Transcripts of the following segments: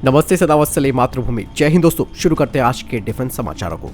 नमस्ते, सदावत सले मातृभूमि। जय हिंद दोस्तों, शुरू करते हैं आज के डिफेंस समाचारों को।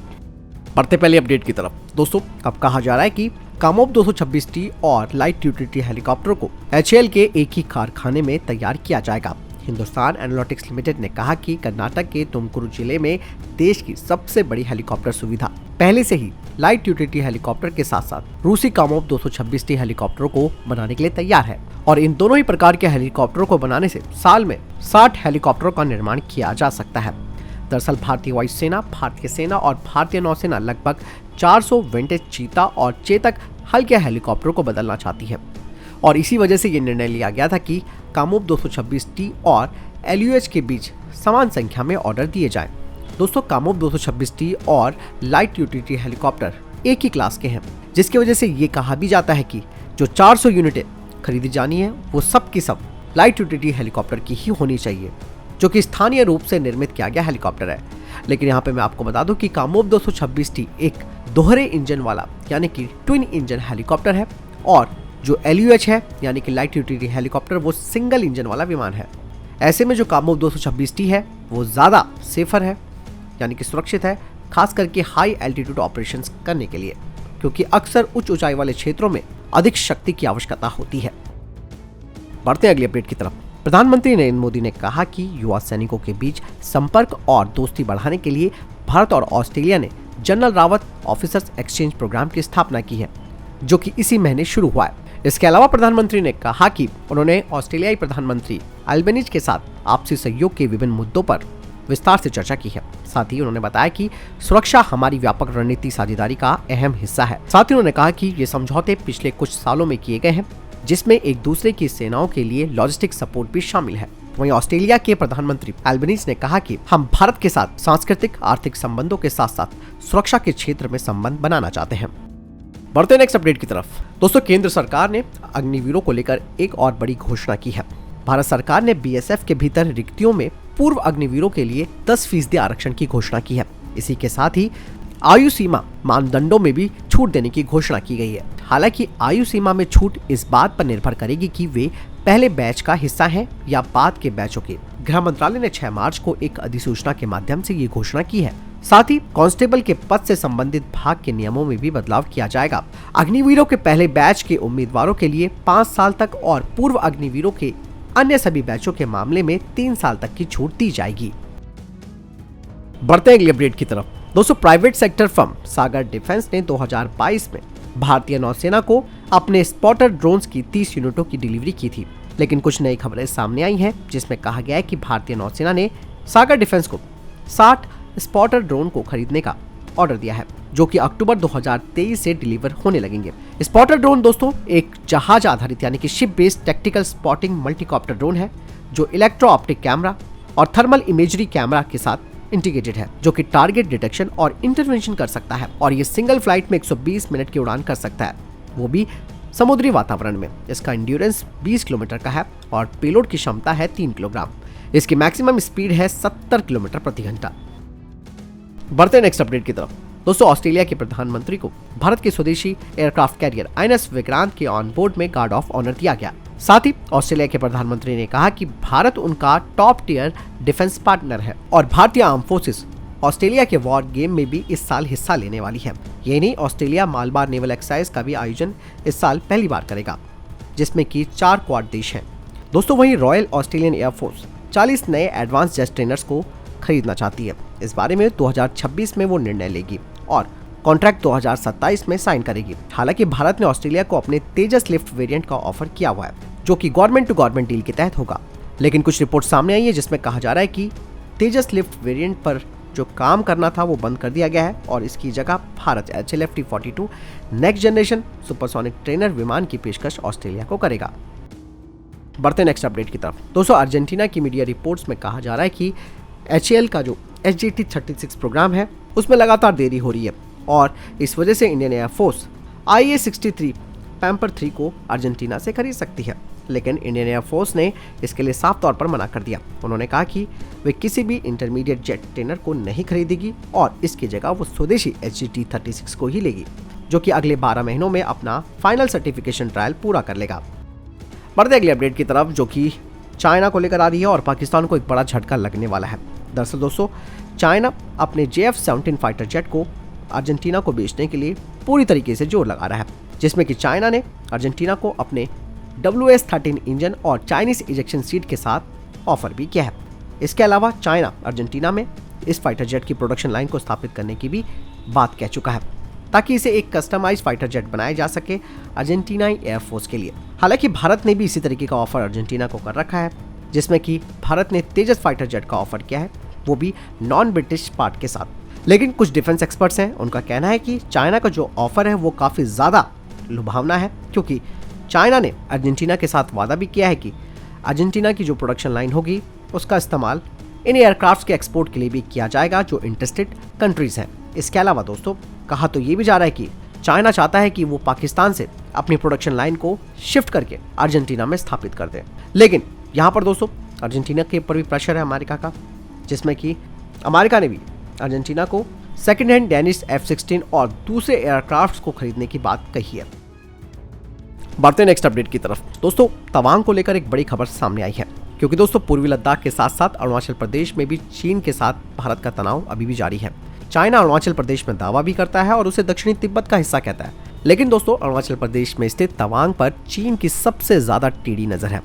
बढ़ते पहले अपडेट की तरफ। दोस्तों, अब कहा जा रहा है कि कामोव 226T और लाइट यूटिलिटी हेलीकॉप्टर को HAL के एक ही कारखाने में तैयार किया जाएगा। हिंदुस्तान एरोनॉटिक्स लिमिटेड ने कहा कि कर्नाटक के तुमकुरू जिले में देश की सबसे बड़ी हेलीकॉप्टर सुविधा पहले से ही लाइट यूटिलिटी हेलीकॉप्टर के साथ साथ रूसी कामोव 226T हेलीकॉप्टरों को बनाने के लिए तैयार है और इन दोनों ही प्रकार के हेलीकॉप्टरों को बनाने से साल में 60 हेलीकॉप्टरों का निर्माण किया जा सकता है। दरअसल भारतीय वायुसेना, भारतीय सेना और भारतीय नौसेना लगभग 400 विंटेज चीता और चेतक हल्के हेलीकॉप्टरों को बदलना चाहती है और इसी वजह से ये निर्णय लिया गया था कि कामोव 226T और LUH के बीच समान संख्या में ऑर्डर दिए जाएं। दोस्तों, कामोव 226T और लाइट यूटिलिटी हेलीकॉप्टर एक ही क्लास के हैं, जिसकी वजह से ये कहा भी जाता है कि जो 400 यूनिटें खरीदी जानी है वो सब की सब लाइट यूटिलिटी हेलीकॉप्टर की ही होनी चाहिए, जो कि स्थानीय रूप से निर्मित किया गया हेलीकॉप्टर है। लेकिन यहाँ पे मैं आपको बता दूं कि कामोव 226T एक दोहरे इंजन वाला यानी कि ट्विन इंजन हेलीकॉप्टर है और जो LUH है यानी कि लाइट यूटिलिटी हेलीकॉप्टर वो सिंगल इंजन वाला विमान है। ऐसे में जो कामोव 226T है वो ज़्यादा सेफर है यानी कि सुरक्षित है, खास करके हाई एल्टीट्यूड ऑपरेशंस करने के लिए, क्योंकि अक्सर उच्च ऊंचाई वाले क्षेत्रों में अधिक शक्ति की आवश्यकता होती है। बढ़ते अगले अपडेट की तरफ। प्रधानमंत्री नरेंद्र मोदी ने कहा कि युवा सैनिकों के बीच संपर्क और दोस्ती बढ़ाने के लिए भारत और ऑस्ट्रेलिया ने general Rawat officers exchange programme की स्थापना की है, जो कि इसी महीने शुरू हुआ है। इसके अलावा प्रधानमंत्री ने कहा कि उन्होंने ऑस्ट्रेलियाई प्रधानमंत्री अल्बेनीज के साथ आपसी सहयोग के विभिन्न मुद्दों पर विस्तार से चर्चा की है। साथ ही उन्होंने बताया कि सुरक्षा हमारी व्यापक रणनीति साझेदारी का अहम हिस्सा है। साथ ही उन्होंने कहा कि ये समझौते पिछले कुछ सालों में किए गए हैं, जिसमें एक दूसरे की सेनाओं के लिए लॉजिस्टिक सपोर्ट भी शामिल है। वहीं ऑस्ट्रेलिया के प्रधानमंत्री अल्बेनीज ने कहा कि हम भारत के साथ सांस्कृतिक आर्थिक संबंधों के साथ साथ सुरक्षा के क्षेत्र में संबंध बनाना चाहते हैं। बढ़ते नेक्स्ट अपडेट की तरफ। दोस्तों, केंद्र सरकार ने अग्निवीरों को लेकर एक और बड़ी घोषणा की है। भारत सरकार ने BSF के भीतर रिक्तियों में पूर्व अग्निवीरों के लिए 10% आरक्षण की घोषणा की है। इसी के साथ ही आयु सीमा मानदंडों में भी छूट देने की घोषणा की गई है। हालांकि आयु सीमा में छूट इस बात पर निर्भर करेगी कि वे पहले बैच का हिस्सा हैं या बाद के बैचों के। गृह मंत्रालय ने 6 मार्च को एक अधिसूचना के माध्यम से ये घोषणा की है। साथ ही कांस्टेबल के पद से संबंधित भाग के नियमों में भी बदलाव किया जाएगा। अग्निवीरों के पहले बैच के उम्मीदवारों के लिए 5 साल तक और पूर्व अग्निवीरों के अन्य सभी बैचों के मामले में 3 साल तक की छूट दी जाएगी। बढ़ते हैं अगले अपडेट की तरफ। दोस्तों, प्राइवेट सेक्टर फर्म सागर डिफेंस ने 2022 में भारतीय नौसेना को अपने स्पॉटर ड्रोन्स की 30 यूनिटों की डिलीवरी की थी। लेकिन कुछ नई खबरें सामने आई हैं, जिसमें कहा गया है कि भारतीय नौसेना ने सागर डिफेंस को 60 स्पॉटर ड्रोन को खरीदने का ऑर्डर दिया है, जो कि अक्टूबर 2023 से डिलीवर होने लगेंगे। स्पॉटर ड्रोन दोस्तों एक जहाज आधारित यानी कि ship based tactical spotting multicopter drone है, जो इलेक्ट्रो ऑप्टिक कैमरा और थर्मल इमेजरी कैमरा के साथ इंटीग्रेटेड है, जो कि टारगेट डिटेक्शन और इंटरवेंशन कर सकता है और ये सिंगल फ्लाइट में 120 मिनट की उड़ान कर सकता है, वो भी समुद्री वातावरण में। इसका एंड्योरेंस 20 किलोमीटर का है और पेलोड की क्षमता है 3 किलोग्राम। इसकी मैक्सिमम स्पीड है 70 किलोमीटर प्रति घंटा। बढ़ते नेक्स्ट अपडेट की तरफ। दोस्तों, ऑस्ट्रेलिया के प्रधानमंत्री को भारत के स्वदेशी एयरक्राफ्ट कैरियर INS विक्रांत के ऑन बोर्ड में गार्ड ऑफ ऑनर दिया गया। साथ ही ऑस्ट्रेलिया के प्रधानमंत्री ने कहा कि भारत उनका टॉप टियर डिफेंस पार्टनर है और भारतीय आर्म फोर्सेस ऑस्ट्रेलिया के वॉर गेम में भी इस साल हिस्सा लेने वाली है। ये नहीं, ऑस्ट्रेलिया मालबार नेवल एक्सरसाइज का भी आयोजन इस साल पहली बार करेगा, जिसमें कि 4 क्वाड देश हैं। दोस्तों, वहीं रॉयल ऑस्ट्रेलियन एयरफोर्स 40 नए एडवांस जेट ट्रेनर्स को खरीदना चाहती है। इस बारे में 2026 में वो निर्णय लेगी और कॉन्ट्रैक्ट 2027 में साइन करेगी। हालांकि भारत ने ऑस्ट्रेलिया को अपने तेजस लिफ्ट वेरिएंट का ऑफर किया हुआ है, जो कि गवर्नमेंट टू गवर्नमेंट डील के तहत होगा। लेकिन कुछ रिपोर्ट सामने आई है, जिसमें कहा जा रहा है कि तेजस लिफ्ट वेरिएंट पर जो काम करना था वो बंद कर दिया गया है और इसकी जगह Bharat HLFT-42 next generation supersonic trainer विमान की पेशकश ऑस्ट्रेलिया को करेगा। बढ़ते नेक्स्ट अपडेट की तरफ। दोस्तों, अर्जेंटीना की मीडिया रिपोर्ट्स में कहा जा रहा है कि HAL का जो HJT-36 प्रोग्राम है उसमें लगातार देरी हो रही है और इस वजह से इंडियन एयरफोर्स IA-63 पैम्पर 3 को अर्जेंटीना से खरीद सकती है। लेकिन इंडियन एयरफोर्स ने इसके लिए साफ तौर पर मना कर दिया। उन्होंने कहा कि वे किसी भी इंटरमीडिएट जेट ट्रेनर को नहीं खरीदेगी और इसकी जगह वो स्वदेशी HJT-36 को ही लेगी, जो कि अगले 12 महीनों में अपना फाइनल सर्टिफिकेशन ट्रायल पूरा कर लेगा। बढ़ते अगले अपडेट की तरफ, जो कि चाइना को लेकर आ रही है और पाकिस्तान को एक बड़ा झटका लगने वाला है। दरअसल दोस्तों, चाइना अपने JF-17 फाइटर जेट को अर्जेंटीना को बेचने के लिए पूरी तरीके से जोर लगा रहा है, जिसमें कि चाइना ने अर्जेंटीना को अपने WS-13 इंजन और चाइनीज इजेक्शन सीट के साथ ऑफर भी किया है। इसके अलावा चाइना अर्जेंटीना में इस फाइटर जेट की प्रोडक्शन लाइन को स्थापित करने की भी बात कह चुका है, ताकि इसे एक कस्टमाइज फाइटर जेट बनाया जा सके अर्जेंटीनाई एयरफोर्स के लिए। हालांकि भारत ने भी इसी तरीके का ऑफर अर्जेंटीना को कर रखा है, जिसमें कि भारत ने तेजस फाइटर जेट का ऑफर किया है, वो भी नॉन ब्रिटिश पार्ट के साथ। लेकिन कुछ डिफेंस एक्सपर्ट्स हैं, उनका कहना है कि चाइना का जो ऑफर है वो काफ़ी ज़्यादा लुभावना है, क्योंकि चाइना ने अर्जेंटीना के साथ वादा भी किया है कि अर्जेंटीना की जो प्रोडक्शन लाइन होगी उसका इस्तेमाल इन एयरक्राफ्ट के एक्सपोर्ट के लिए भी किया जाएगा जो इंटरेस्टेड कंट्रीज हैं। इसके अलावा दोस्तों, कहा तो ये भी जा रहा है कि चाइना चाहता है कि वो पाकिस्तान से अपनी प्रोडक्शन लाइन को शिफ्ट करके अर्जेंटीना में स्थापित कर दे। लेकिन यहाँ पर दोस्तों अर्जेंटीना के ऊपर भी प्रेशर है अमेरिका का, जिसमें कि अमेरिका ने भी अर्जेंटीना को सेकेंड हैंड डेनिश F-16 और दूसरे एयरक्राफ्ट को खरीदने की बात कही है। बढ़ते हैं नेक्स्ट अपडेट की तरफ। दोस्तों, तवांग को लेकर एक बड़ी खबर सामने आई है, क्योंकि दोस्तों पूर्वी लद्दाख के साथ साथ अरुणाचल प्रदेश में भी चीन के साथ भारत का तनाव अभी भी जारी है। चाइना अरुणाचल प्रदेश में दावा भी करता है और उसे दक्षिणी तिब्बत का हिस्सा कहता है, लेकिन दोस्तों अरुणाचल प्रदेश में स्थित तवांग पर चीन की सबसे ज्यादा टेढ़ी नजर है,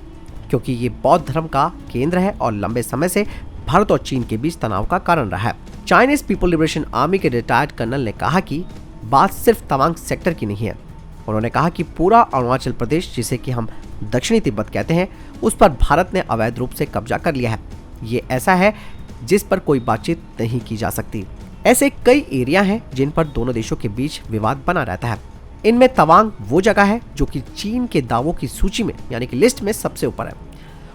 क्योंकि ये बौद्ध धर्म का केंद्र है और लंबे समय से भारत और चीन के बीच तनाव का कारण रहा है। चाइनीज पीपल लिबरेशन आर्मी के रिटायर्ड कर्नल ने कहा कि बात सिर्फ तवांग सेक्टर की नहीं है। उन्होंने कहा कि पूरा अरुणाचल प्रदेश, जिसे कि हम दक्षिणी तिब्बत कहते हैं, उस पर भारत ने अवैध रूप से कब्जा कर लिया है। ये ऐसा है जिस पर कोई बातचीत नहीं की जा सकती। ऐसे कई एरिया हैं जिन पर दोनों देशों के बीच विवाद बना रहता है। इनमें तवांग वो जगह है जो कि चीन के दावों की सूची में यानी कि लिस्ट में सबसे ऊपर है।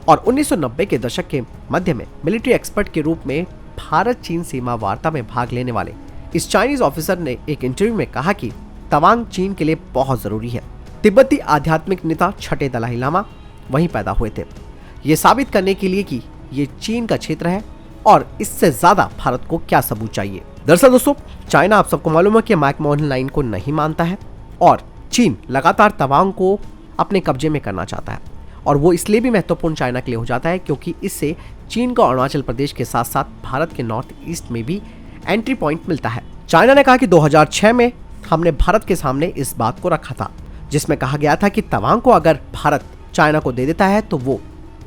और 1990 के दशक के मध्य में मिलिट्री एक्सपर्ट के रूप में भारत चीन सीमा वार्ता में भाग लेने वाले इस चाइनीज ऑफिसर ने एक इंटरव्यू में कहा कि तवांग चीन के लिए बहुत जरूरी है। तिब्बती आध्यात्मिक नेता छठे दलाई लामा वहीं पैदा हुए थे, ये साबित करने के लिए कि ये चीन का क्षेत्र है और इससे ज्यादा भारत को क्या सबूत चाहिए। दरअसल दोस्तों, चाइना आप सबको मालूम है कि मैकमोहन लाइन को नहीं मानता है और चीन लगातार तवांग को अपने कब्जे में करना चाहता है, और वो इसलिए भी महत्वपूर्ण चाइना के लिए हो जाता है क्योंकि इससे चीन को अरुणाचल प्रदेश के साथ साथ भारत के नॉर्थ ईस्ट में भी एंट्री पॉइंट मिलता है। चाइना ने कहा कि 2006 में हमने भारत के सामने इस बात को रखा था, जिसमें कहा गया था कि तवांग को अगर भारत चाइना को दे देता है तो वो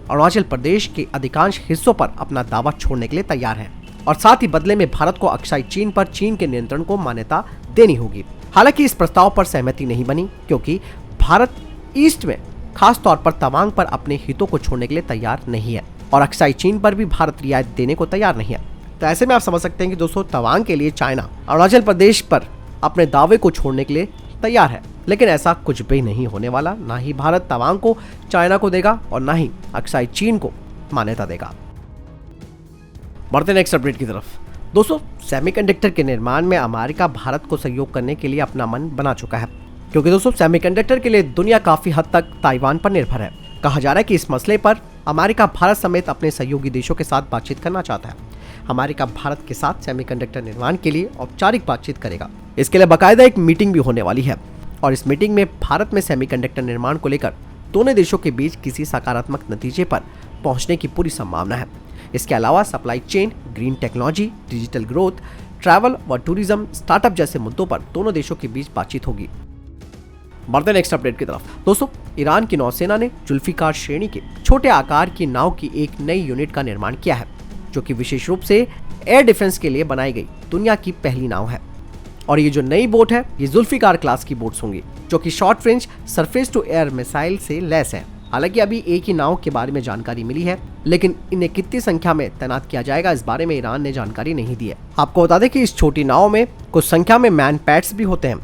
अरुणाचल प्रदेश के अधिकांश हिस्सों पर अपना दावा छोड़ने के लिए तैयार है, और साथ ही बदले में भारत को अक्साई चीन पर चीन के नियंत्रण को मान्यता देनी होगी। हालांकि इस प्रस्ताव पर सहमति नहीं बनी, क्योंकि भारत ईस्ट में खास तौर पर तवांग पर अपने हितों को छोड़ने के लिए तैयार नहीं है, और अक्साई चीन पर भी भारत रियायत देने को तैयार नहीं है। तो ऐसे में आप समझ सकते हैं कि दोस्तों तवांग के लिए चाइना अरुणाचल प्रदेश पर अपने दावे को छोड़ने के लिए तैयार है, लेकिन ऐसा कुछ भी नहीं होने वाला। ना ही भारत तवांग को चाइना को देगा और ना ही अक्साई चीन को मान्यता देगा। बढ़ते नेक्स्ट अपडेट की तरफ। दोस्तों, सेमीकंडक्टर के निर्माण में अमेरिका भारत को सहयोग करने के लिए अपना मन बना चुका है, क्योंकि दोस्तों सेमीकंडक्टर के लिए दुनिया काफी हद तक ताइवान पर निर्भर है। कहा जा रहा है कि इस मसले पर अमेरिका भारत समेत अपने सहयोगी देशों के साथ बातचीत करना चाहता है। अमेरिका भारत के साथ सेमीकंडक्टर निर्माण के लिए औपचारिक बातचीत करेगा। इसके लिए बाकायदा एक मीटिंग भी होने वाली है, और इस मीटिंग में भारत में सेमीकंडक्टर निर्माण को लेकर दोनों देशों के बीच किसी सकारात्मक नतीजे पर पहुंचने की पूरी संभावना है। इसके अलावा supply chain, green technology, digital growth, travel व टूरिज्म, स्टार्टअप जैसे मुद्दों पर दोनों देशों के बीच बातचीत होगी। बढ़ते नेक्स्ट अपडेट की तरफ। दोस्तों, ईरान की नौसेना ने जुल्फिकार श्रेणी के छोटे आकार की नाव की एक नई यूनिट का निर्माण किया है, जो कि विशेष रूप से एयर डिफेंस के लिए बनाई गई दुनिया की पहली नाव है। और ये जो नई बोट है, ये जुल्फिकार क्लास की बोट्स होंगी, जो कि short range surface to air missile से लैस है। हालांकि अभी एक ही नाव के बारे में जानकारी मिली है, लेकिन इन्हें कितनी संख्या में तैनात किया जाएगा इस बारे में ईरान ने जानकारी नहीं दी है। आपको बता दें कि इस छोटी नाव में कुछ संख्या में मैन पैड्स भी होते हैं,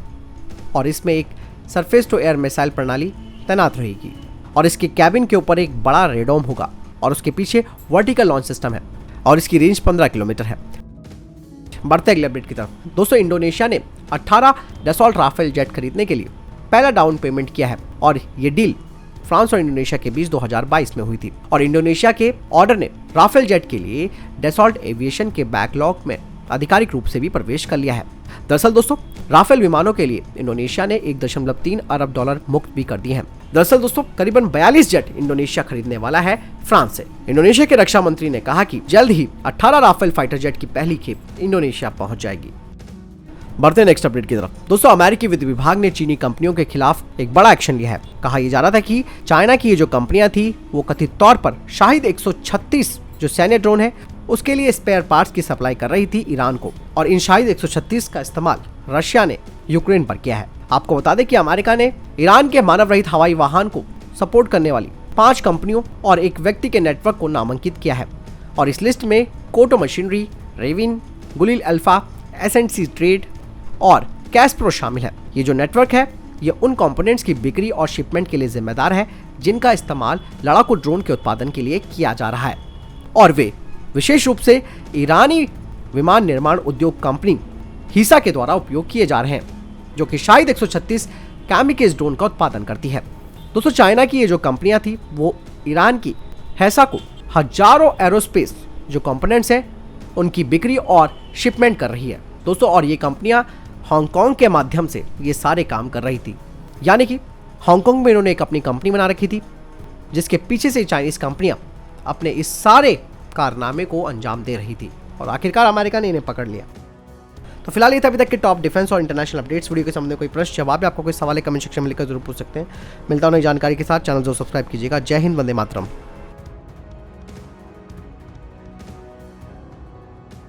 और इसमें एक सरफेस टू एयर मिसाइल प्रणाली तैनात रहेगी, और इसके कैबिन के ऊपर एक बड़ा रेडोम होगा, और उसके पीछे वर्टिकल लॉन्च सिस्टम है, और इसकी रेंज 15 किलोमीटर है। बढ़ते अगले अपडेट की तरफ। दोस्तों, इंडोनेशिया ने 18 डसॉल्ट राफेल जेट खरीदने के लिए पहला डाउन पेमेंट किया है, और ये डील फ्रांस और इंडोनेशिया के बीच 2022 में हुई थी। और इंडोनेशिया के ऑर्डर ने राफेल जेट के लिए डसॉल्ट एविएशन के बैकलॉग में आधिकारिक रूप से भी प्रवेश कर लिया है। दरअसल दोस्तों, राफेल विमानों के लिए इंडोनेशिया ने 1.3 अरब डॉलर मुक्त भी कर दिए हैं। दरअसल दोस्तों, करीबन 42 जेट इंडोनेशिया खरीदने वाला है फ्रांस से। इंडोनेशिया के रक्षा मंत्री ने कहा कि जल्द ही 18 राफेल फाइटर जेट की पहली खेप इंडोनेशिया पहुंच जाएगी। बढ़ते हैं नेक्स्ट अपडेट की तरफ। दोस्तों, अमेरिकी वित्त विभाग ने चीनी कंपनियों के खिलाफ एक बड़ा एक्शन लिया है। कहा यह जा रहा था कि चाइना की ये जो कंपनियां थी वो कथित तौर पर शाहिद 136 जो सैन्य ड्रोन है उसके लिए स्पेयर पार्ट्स की सप्लाई कर रही थी ईरान को, और इन शाहिद 136 का इस्तेमाल रशिया ने यूक्रेन पर किया है। आपको बता दें कि अमेरिका ने ईरान के मानव रहित हवाई वाहन को सपोर्ट करने वाली 5 कंपनियों और एक व्यक्ति के नेटवर्क को नामांकित किया है, और इस लिस्ट में कोटो मशीनरी, रेविन, गुलिल अल्फा, एसएनसी ट्रेड और कैस्प्रो शामिल है। ये जो नेटवर्क है ये उन कंपोनेंट्स की बिक्री और शिपमेंट के लिए जिम्मेदार है जिनका इस्तेमाल लड़ाकू ड्रोन के उत्पादन के लिए किया जा रहा है, और वे विशेष रूप से ईरानी विमान निर्माण उद्योग कंपनी हीसा के द्वारा उपयोग किए जा रहे हैं, जो कि शाहिद 136 कैमिकेज ड्रोन का उत्पादन करती है। दोस्तों, चाइना की ये जो कंपनियां थी वो ईरान की हैसा को हजारों एरोस्पेस जो कंपोनेंट्स हैं उनकी बिक्री और शिपमेंट कर रही है दोस्तों, और ये कंपनियां हांगकांग के माध्यम से ये सारे काम कर रही थी। यानी कि हांगकांग में इन्होंने एक अपनी कंपनी बना रखी थी जिसके पीछे से चाइनीज कंपनियां अपने इस सारे कारनामे को अंजाम दे रही थी, और आखिरकार अमेरिका ने इन्हें पकड़ लिया। तो फिलहाल ये था अभी तक के टॉप डिफेंस और इंटरनेशनल अपडेट्स। वीडियो के सामने कोई प्रश्न जवाब या आपको कोई सवाल है कमेंट सेक्शन में लिखकर जरूर पूछ सकते हैं। मिलता हूं नई जानकारी के साथ। चैनल जो सब्सक्राइब कीजिएगा। जय हिंद, वंदे मातरम।